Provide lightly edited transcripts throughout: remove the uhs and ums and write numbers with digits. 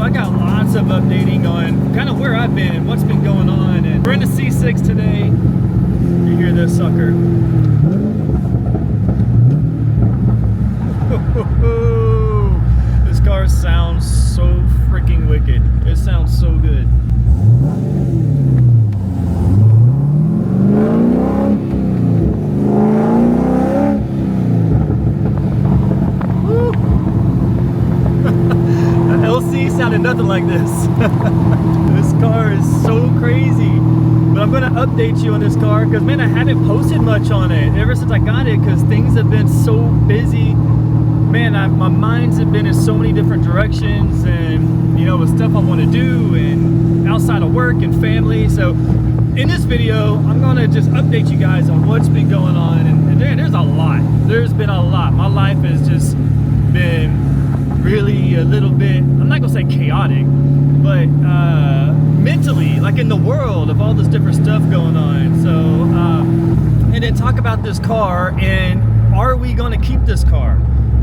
I got lots of updating on kind of where I've been and what's been going on. And we're in the C6 today. You hear this sucker. This car sounds so freaking wicked. It sounds so good. LC sounded nothing like this. This car is so crazy. But I'm going to update you on this car because, man, I haven't posted much on it ever since I got it because things have been so busy. Man, my minds have been in so many different directions, and, you know, with stuff I want to do and outside of work and family. So in this video, I'm going to just update you guys on what's been going on. And there's a lot. There's been a lot. My life has just been really a little bit, I'm not gonna say chaotic, but mentally, like in the world of all this different stuff going on. So and then talk about this car, and are we gonna keep this car?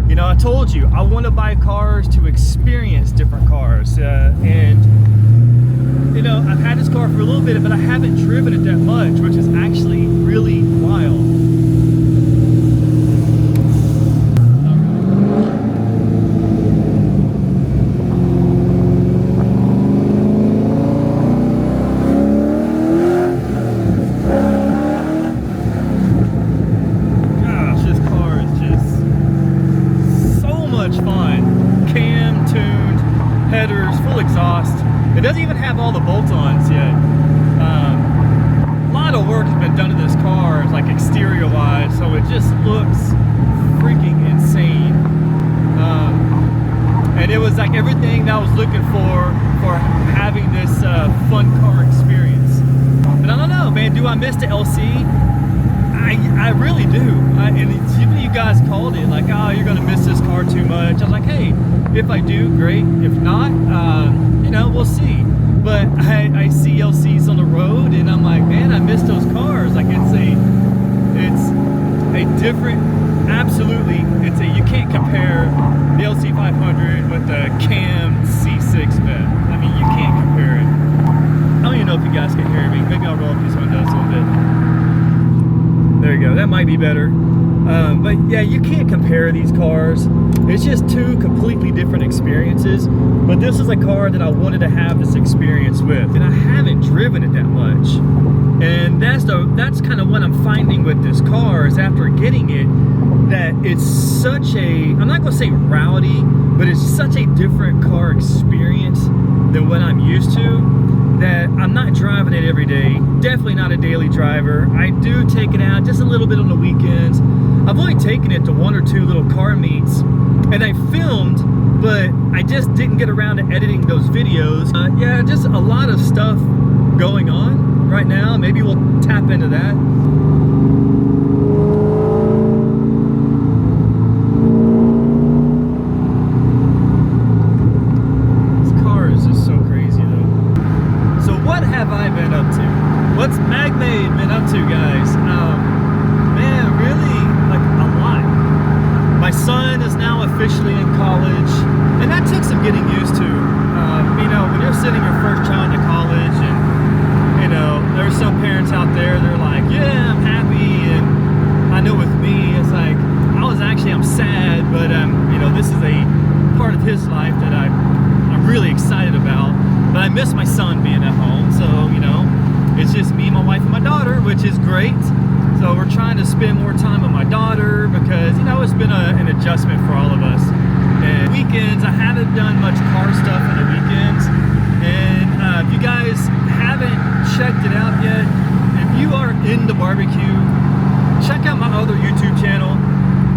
You know, I told you I want to buy cars to experience different cars, and you know, I've had this car for a little bit, but I haven't driven it that much, which is actually really wild. It doesn't even have all the bolt-ons yet. A lot of work has been done to this car, like exterior-wise, so it just looks freaking insane. And it was like everything that I was looking for having this fun car experience. But I don't know, man. Do I miss the LC? I really do. And even you guys called it like, oh, you're gonna miss this car too much. I was like, hey, if I do, great. If not, you know, we'll see. But I see LCs on the road, and I'm like, man, I miss those cars. Like it's a different, absolutely. You can't compare the LC500 with the Cam C6 Vette. I mean, you can't compare it. I don't even know if you guys can hear me. Maybe I'll roll up these windows a little bit. There you go. That might be better. But yeah, you can't compare these cars. It's just two completely different experiences. But this is a car that I wanted to have this experience with, and I haven't driven it that much. And that's kind of what I'm finding with this car is after getting it, that it's such a, I'm not gonna say rowdy, but it's such a different car experience than what I'm used to, that I'm not driving it every day. Definitely not a daily driver. I do take it out just a little bit on the weekends. I've only taken it to one or two little car meets, and I filmed, but I just didn't get around to editing those videos. Yeah, just a lot of stuff going on right now. Maybe we'll tap into that. What's MAGMADE been up to, guys? Man, really, like a lot. My son is now officially in college, and that took some getting used to. You know, when you're sending your first child to college, and you know, there's some parents out there, they're like, yeah, I'm happy, and I know with me, it's like, I'm sad, but you know, this is a part of his life that I'm really excited about. But I miss my son being at home, so you know. It's just me, my wife, and my daughter, which is great. So we're trying to spend more time with my daughter because, you know, it's been an adjustment for all of us. And weekends, I haven't done much car stuff on the weekends. And if you guys haven't checked it out yet, if you are into barbecue, check out my other YouTube channel.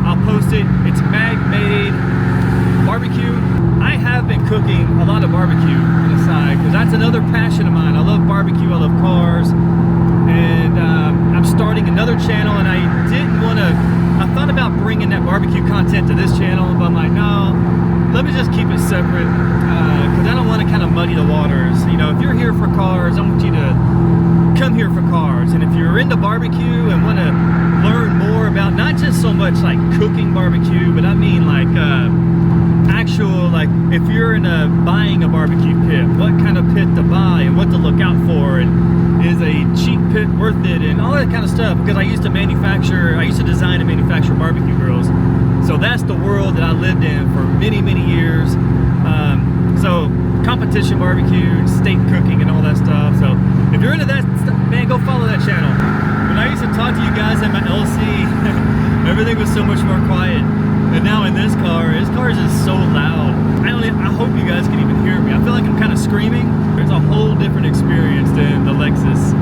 I'll post it. It's MAGMADE Barbecue. I have been cooking a lot of barbecue on the side because that's another passion of mine. I love barbecue, I love cars, and I'm starting another channel, and I thought about bringing that barbecue content to this channel, but I'm like, no, let me just keep it separate because I don't want to kind of muddy the waters. You know, if you're here for cars, I want you to come here for cars, and if you're into barbecue and want to learn more about not just so much like cooking barbecue, but I mean like actual like if you're buying a barbecue pit, what kind of pit to buy and what to look out for, and is a cheap pit worth it, and all that kind of stuff. Because I used to design and manufacture barbecue grills, so that's the world that I lived in for many years. So competition barbecue, steak cooking, and all that stuff. So if you're into that stuff, man, go follow that channel. When I used to talk to you guys in my LC, everything was so much more quiet. And now in this car is just so loud. I hope you guys can even hear me. I feel like I'm kind of screaming. It's a whole different experience than the Lexus.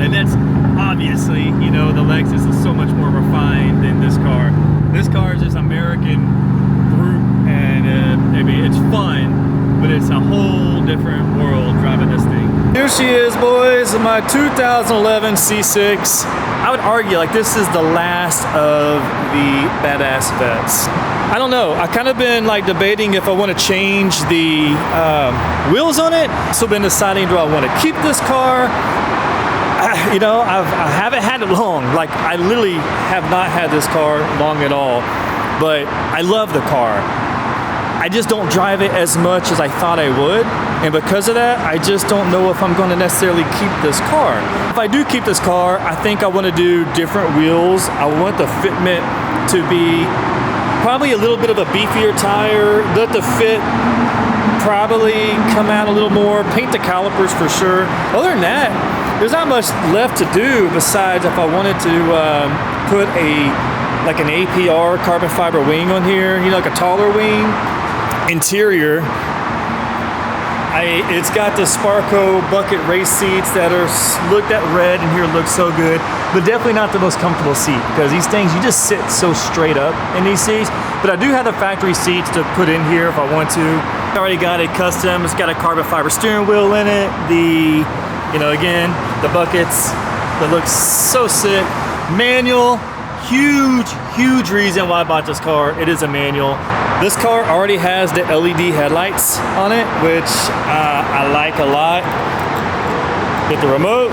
And that's obviously, you know, the Lexus is so much more refined than this car. This car is just American brute, and I mean, it's fun, but it's a whole different world driving this thing. Here she is, boys, my 2011 C6. I would argue like this is the last of the badass Vettes. I don't know, I kind of been like debating if I want to change the wheels on it. So been deciding, do I want to keep this car? You know, I haven't had it long. Like I literally have not had this car long at all, but I love the car. I just don't drive it as much as I thought I would. And because of that, I just don't know if I'm going to necessarily keep this car. If I do keep this car, I think I want to do different wheels. I want the fitment to be probably a little bit of a beefier tire. Let the fit probably come out a little more. Paint the calipers for sure. Other than that, there's not much left to do besides if I wanted to put like an APR carbon fiber wing on here, you know, like a taller wing. Interior, it's got the Sparco bucket race seats that are looked at red, and here looks so good, but definitely not the most comfortable seat, because these things, you just sit so straight up in these seats. But I do have the factory seats to put in here if I want to. I already got it custom. It's got a carbon fiber steering wheel in it. You know, again, the buckets that looks so sick. Manual. Huge reason why I bought this car. It is a manual. This car already has the LED headlights on it, which I like a lot. Hit the remote.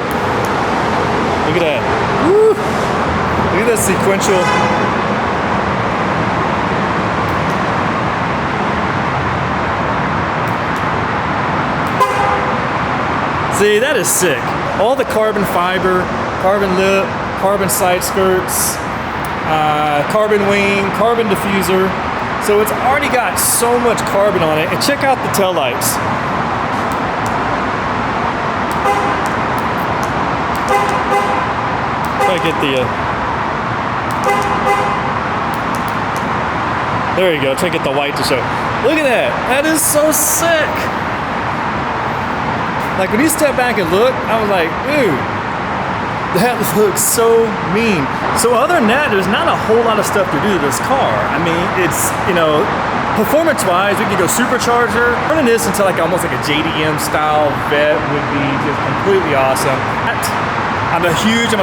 Look at that. Woo. Look at that sequential. See, that is sick. All the carbon fiber, carbon lip, carbon side skirts, carbon wing, carbon diffuser. So it's already got so much carbon on it. And check out the taillights. Try to get the there you go. Try to get the white to show. Look at that. That is so sick. Like when you step back and look, I was like, dude, that looks so mean. So other than that, there's not a whole lot of stuff to do to this car. I mean, it's, you know, performance-wise, we could go supercharger. Running this into like almost like a JDM style Vette would be just completely awesome. I'm a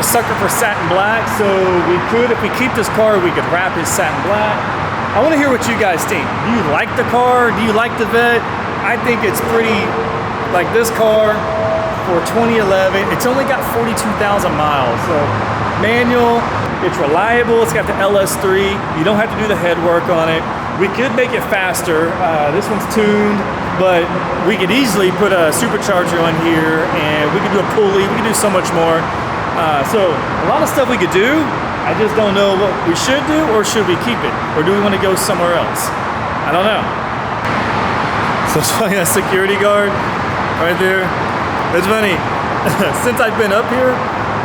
sucker for satin black, so we could, if we keep this car, we could wrap his satin black. I want to hear what you guys think. Do you like the car? Do you like the Vette? I think it's pretty, like this car, for 2011, it's only got 42,000 miles. So manual, it's reliable, it's got the LS3, you don't have to do the head work on it. We could make it faster. This one's tuned, but we could easily put a supercharger on here, and we could do a pulley, we could do so much more. So a lot of stuff we could do. I just don't know what we should do, or should we keep it? Or do we want to go somewhere else? I don't know. So it's like a security guard right there. It's funny, since I've been up here,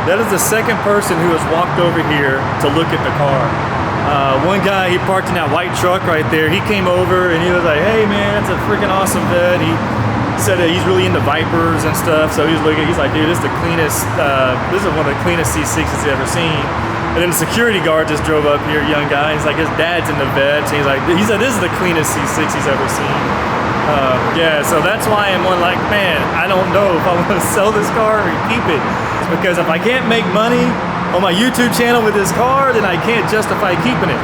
that is the second person who has walked over here to look at the car. One guy, he parked in that white truck right there. He came over and he was like, hey man, that's a freaking awesome Vette. He said that he's really into Vipers and stuff. So he's like, dude, this is the cleanest, this is one of the cleanest C6s he's ever seen. And then the security guard just drove up here, young guy. He's like, his dad's into Vettes. He said, this is the cleanest C6 he's ever seen. Yeah, so that's why I'm like, man, I don't know if I want to sell this car or keep it. It's because if I can't make money on my YouTube channel with this car, then I can't justify keeping it.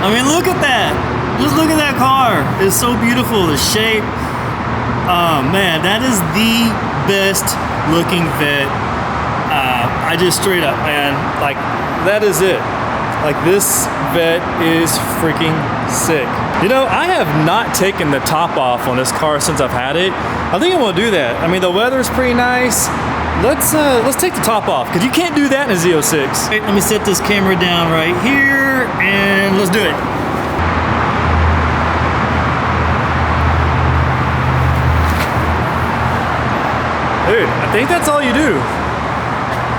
I mean, look at that. Just look at that car. It's so beautiful, the shape. Man, that is the best looking Vette. I just straight up, man, like that is it. Like this Vette is freaking sick. You know, I have not taken the top off on this car since I've had it. I think I'm gonna do that. I mean, the weather's pretty nice. Let's take the top off, because you can't do that in a Z06. Right, let me set this camera down right here, and let's do it. Dude, I think that's all you do.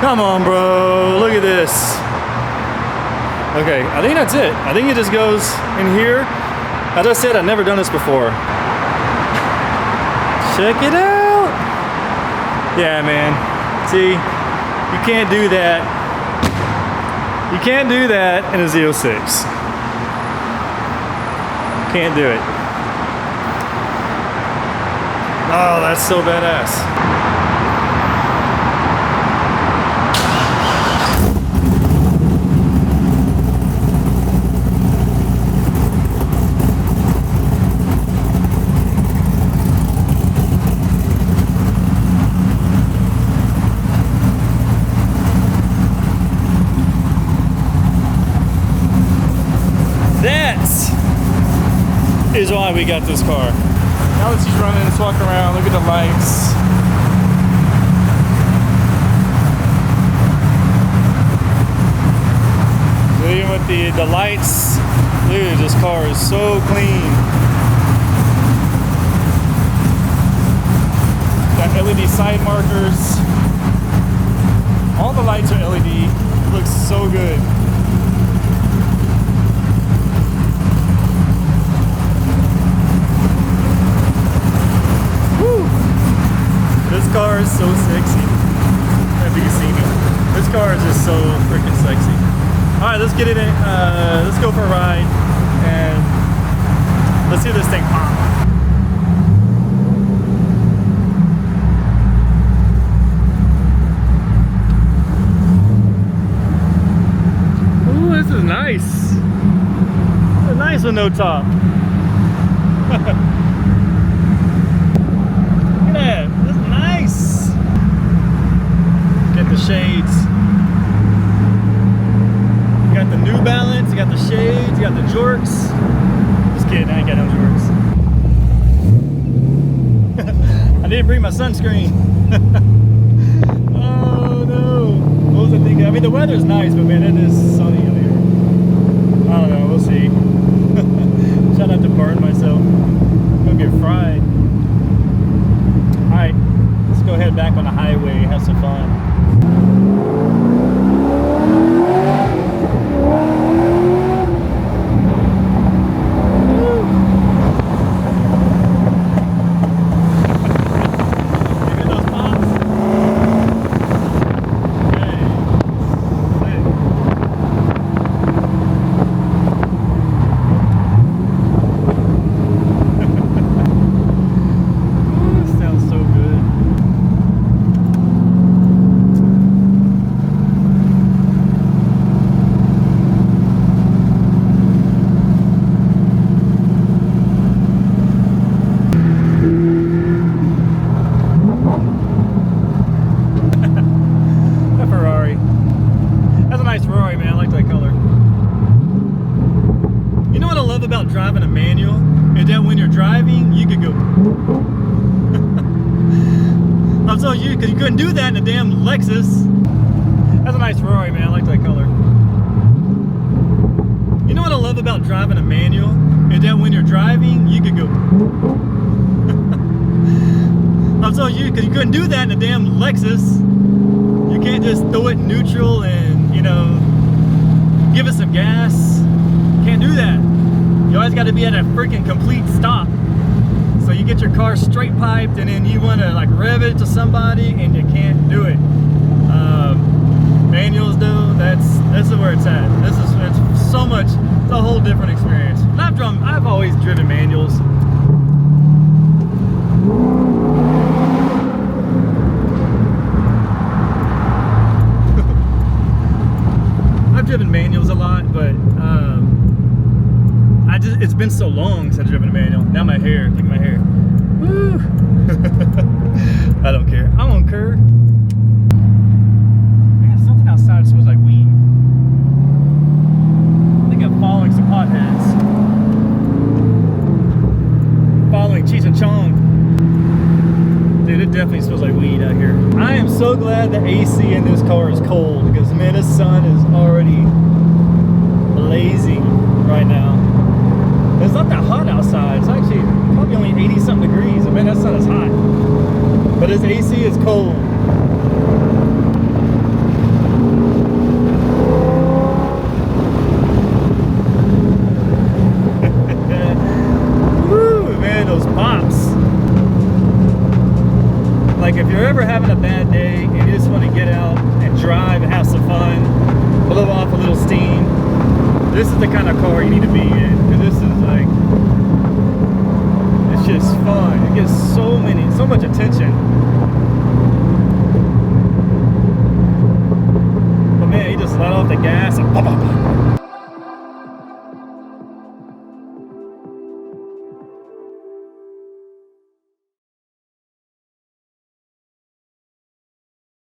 Come on, bro, look at this. Okay, I think that's it. I think it just goes in here. As I said, I've never done this before. Check it out. Yeah, man. See, you can't do that. You can't do that in a Z06. Can't do it. Oh, that's so badass. Is why we got this car. Now that she's running, let's walk around, look at the lights. Even with the lights, dude, this car is so clean. Got LED side markers. All the lights are LED. It looks so good. This car is so sexy. I don't know if you can see me. This car is just so freaking sexy. All right, let's get it in. Let's go for a ride and let's see this thing pop. Ooh, this is nice. This is nice with no top. Get the shades. You got the New Balance, you got the shades, you got the jorks. Just kidding, I ain't got no jorks. I didn't bring my sunscreen. Oh no. What was I thinking? I mean, the weather's nice, but man, it is sunny out here. I don't know, we'll see. Try not to burn myself. I'm gonna get fried. Alright, let's go head back on the highway, have some fun. About driving a manual is that when you're driving, you could go. I'm telling you, because you couldn't do that in a damn Lexus. That's a nice Ferrari, man. I like that color. You know what I love about driving a manual is that when you're driving, you could go. I'm telling you, because you couldn't do that in a damn Lexus. You can't just throw it neutral and, you know, give it some gas. Can't do that. You always got to be at a freaking complete stop. So you get your car straight piped and then you want to like rev it to somebody and you can't do it. Manuals though, this is where it's at. It's so much, it's a whole different experience. And I've always driven manuals. I've driven manuals a lot, but it's been so long since I've driven a manual. Now my hair, look at my hair. Woo. I don't care. I'm on curve. Man, something outside smells like weed. I think I'm following some potheads. following Cheech and Chong. Dude, it definitely smells like weed out here. I am so glad the AC in this car is cold because, man, the sun is already blazing right now. It's not that hot outside. It's actually probably only 80-something degrees. And man, that sun is hot. But this AC is cold. Woo, man, those pops. Like if you're ever having a bad day and you just want to get out and drive and have some fun, blow off a little steam, this is the kind of car you need to be in. Because this is like, it's just fun. It gets so much attention. But man, you just let off the gas and